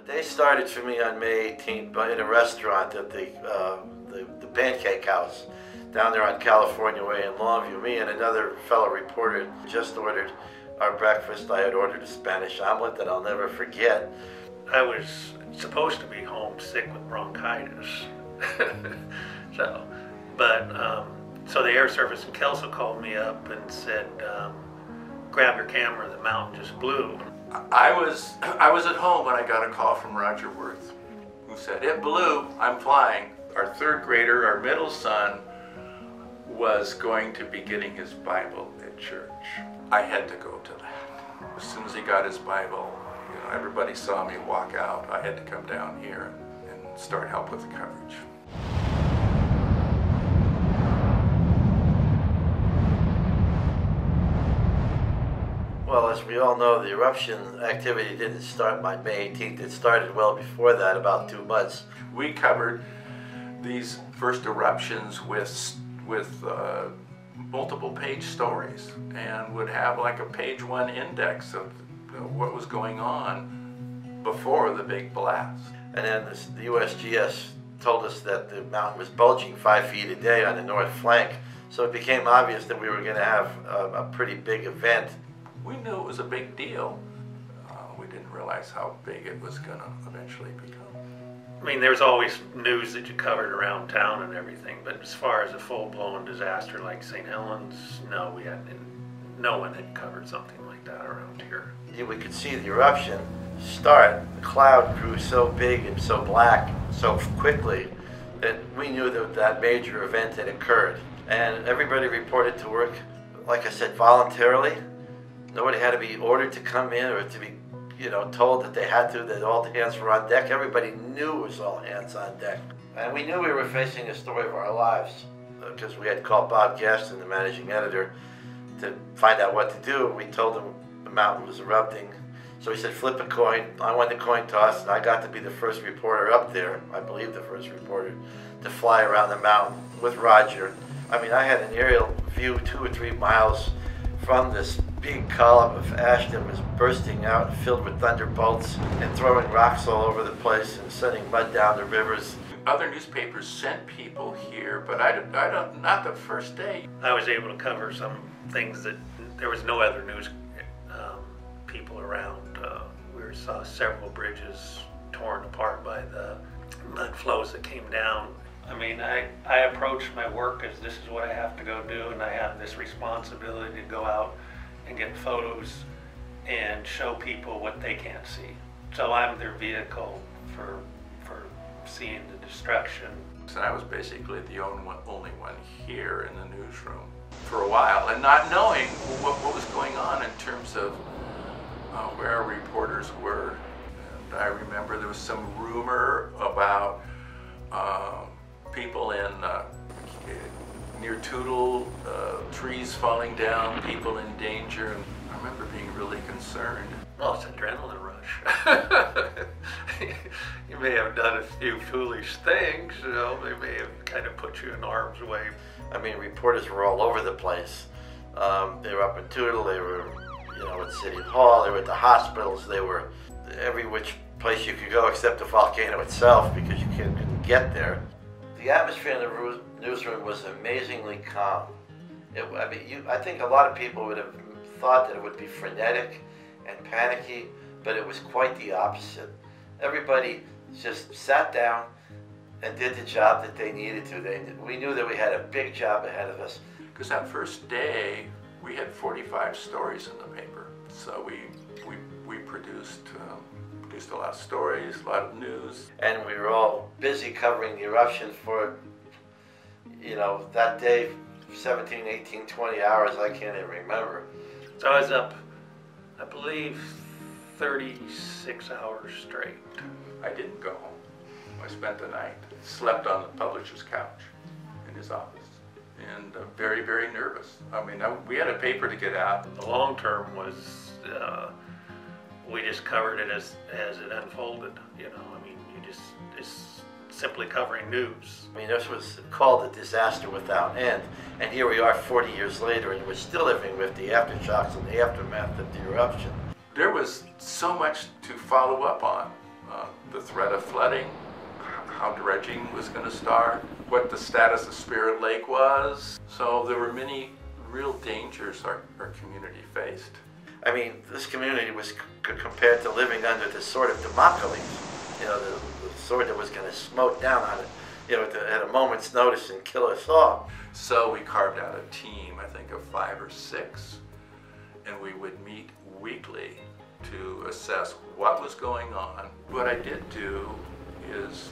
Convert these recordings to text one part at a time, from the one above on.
They started for me on May 18th in a restaurant at the Pancake House down there on California Way in Longview. Me and another fellow reporter just ordered our breakfast. I had ordered a Spanish omelet that I'll never forget. I was supposed to be homesick with bronchitis. So the Air Service in Kelso called me up and said, grab your camera, the mountain just blew. I was at home when I got a call from Roger Werth, who said, it blew, I'm flying. Our third grader, our middle son, was going to be getting his Bible at church. I had to go to that. As soon as he got his Bible, everybody saw me walk out. I had to come down here and start help with the coverage. Well, as we all know, the eruption activity didn't start by May 18th. It started well before that, about 2 months. We covered these first eruptions with multiple page stories and would have like a page 1 index of what was going on before the big blast. And then the USGS told us that the mountain was bulging 5 feet a day on the north flank. So it became obvious that we were going to have a pretty big event. We knew it was a big deal. We didn't realize how big it was going to eventually become. I mean, there's always news that you covered around town and everything, but as far as a full-blown disaster like St. Helens, no, no one had covered something like that around here. Yeah, we could see the eruption start. The cloud grew so big and so black so quickly that we knew that that major event had occurred. And everybody reported to work, like I said, voluntarily. Nobody had to be ordered to come in or to be, told that they had to, that all the hands were on deck. Everybody knew it was all hands on deck. And we knew we were facing a story of our lives because we had called Bob Gaston, the managing editor, to find out what to do. We told him the mountain was erupting. So he said, flip a coin. I won the coin toss, and I got to be the first reporter up there, I believe the first reporter, to fly around the mountain with Roger. I mean, I had an aerial view 2 or 3 miles from this big column of ash that was bursting out, filled with thunderbolts, and throwing rocks all over the place and sending mud down the rivers. Other newspapers sent people here, but not the first day. I was able to cover some things that there was no other news people around. We saw several bridges torn apart by the mud flows that came down. I mean, I approach my work as this is what I have to go do, and I have this responsibility to go out and get photos and show people what they can't see. So I'm their vehicle for seeing the destruction. And I was basically the only one here in the newsroom for a while, and not knowing what was going on in terms of where our reporters were. And I remember there was some rumor about people in near Tootle, trees falling down, people in danger. And I remember being really concerned. Well, it's adrenaline rush. You may have done a few foolish things, they may have kind of put you in harm's way. I mean, reporters were all over the place. They were up in Tootle, they were, at City Hall, they were at the hospitals, they were every which place you could go except the volcano itself because you couldn't get there. The atmosphere in the newsroom was amazingly calm. I think a lot of people would have thought that it would be frenetic and panicky, but it was quite the opposite. Everybody just sat down and did the job that they needed to. We knew that we had a big job ahead of us. Because that first day, we had 45 stories in the paper. So we produced a lot of stories, a lot of news. And we were all busy covering the eruption for, that day, 17, 18, 20 hours, I can't even remember. So I was up, I believe, 36 hours straight. I didn't go home. I spent the night, slept on the publisher's couch in his office, and very, very nervous. I mean, we had a paper to get out. The long term was, we just covered it as it unfolded, it's simply covering news. I mean, this was called a disaster without end, and here we are 40 years later, and we're still living with the aftershocks and the aftermath of the eruption. There was so much to follow up on. threat of flooding, how dredging was going to start, what the status of Spirit Lake was. So there were many real dangers our community faced. I mean, this community was compared to living under the sword of Damocles, you know, the sword that was going to smote down on it, you know, at a moment's notice and kill us all. So we carved out a team, I think of 5 or 6, and we would meet weekly to assess what was going on. What I did do is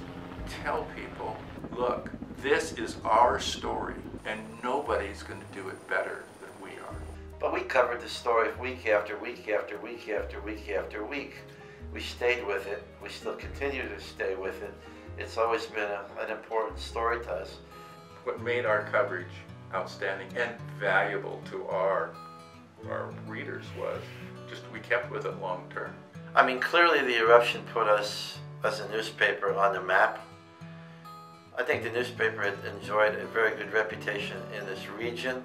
tell people, look, this is our story, and nobody's going to do it better than we are. But we covered the story week after week after week after week after week. We stayed with it. We still continue to stay with it. It's always been an important story to us. What made our coverage outstanding and valuable to our readers was just we kept with it long term. I mean, clearly the eruption put us as a newspaper on the map. I think the newspaper had enjoyed a very good reputation in this region,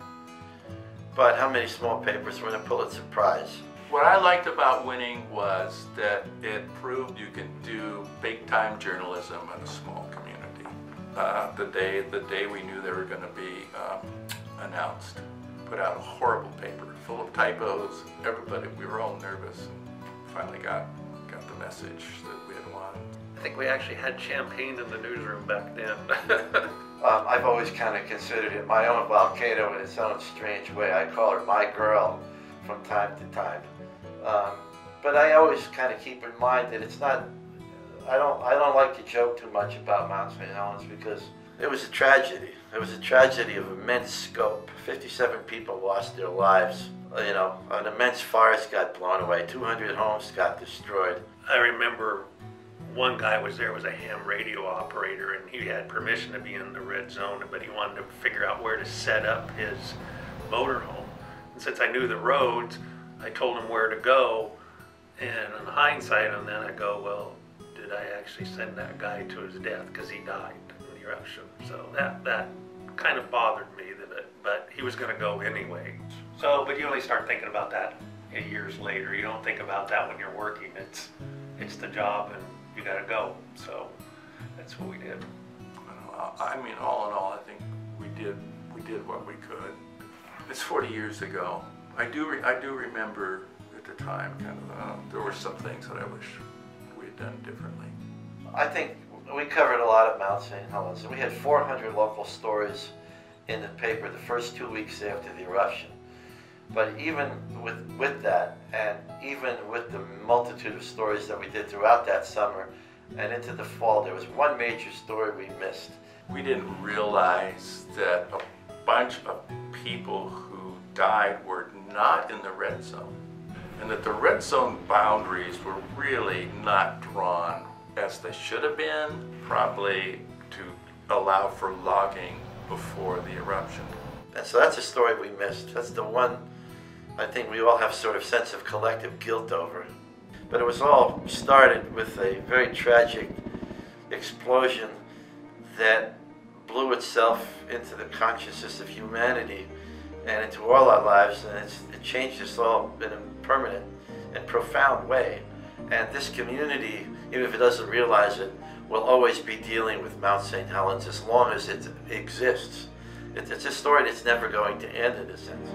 but how many small papers won a Pulitzer Prize? What I liked about winning was that it proved you can do big-time journalism in a small community. The day we knew they were going to be announced, put out a horrible paper full of typos. Everybody, we were all nervous, and finally got the message that we had won. I think we actually had champagne in the newsroom back then. I've always kind of considered it my own volcano in its own strange way. I call her my girl from time to time. But I always kind of keep in mind that it's not, I don't like to joke too much about Mount St. Helens because it was a tragedy. It was a tragedy of immense scope. 57 people lost their lives. You know, an immense forest got blown away. 200 homes got destroyed. I remember one guy was a ham radio operator, and he had permission to be in the red zone, but he wanted to figure out where to set up his motorhome. And since I knew the roads, I told him where to go, and in hindsight on that, I go, well, did I actually send that guy to his death because he died in the eruption? So that kind of bothered me, but he was going to go anyway. So, but you only start thinking about that years later. You don't think about that when you're working. It's the job, and you got to go. So that's what we did. I mean, all in all, I think we did what we could. It's 40 years ago. I do remember at the time kind of there were some things that I wish we had done differently. I think we covered a lot of Mount St. Helens. We had 400 local stories in the paper the first 2 weeks after the eruption. But even with that, and even with the multitude of stories that we did throughout that summer and into the fall, there was one major story we missed. We didn't realize that a bunch of people who died were not in the red zone, and that the red zone boundaries were really not drawn as they should have been, probably to allow for logging before the eruption. And so that's a story we missed. That's the one I think we all have sort of sense of collective guilt over. But it was all started with a very tragic explosion that blew itself into the consciousness of humanity and into all our lives, and it changed us all in a permanent and profound way. And this community, even if it doesn't realize it, will always be dealing with Mount St. Helens as long as it exists. It's a story that's never going to end in a sense.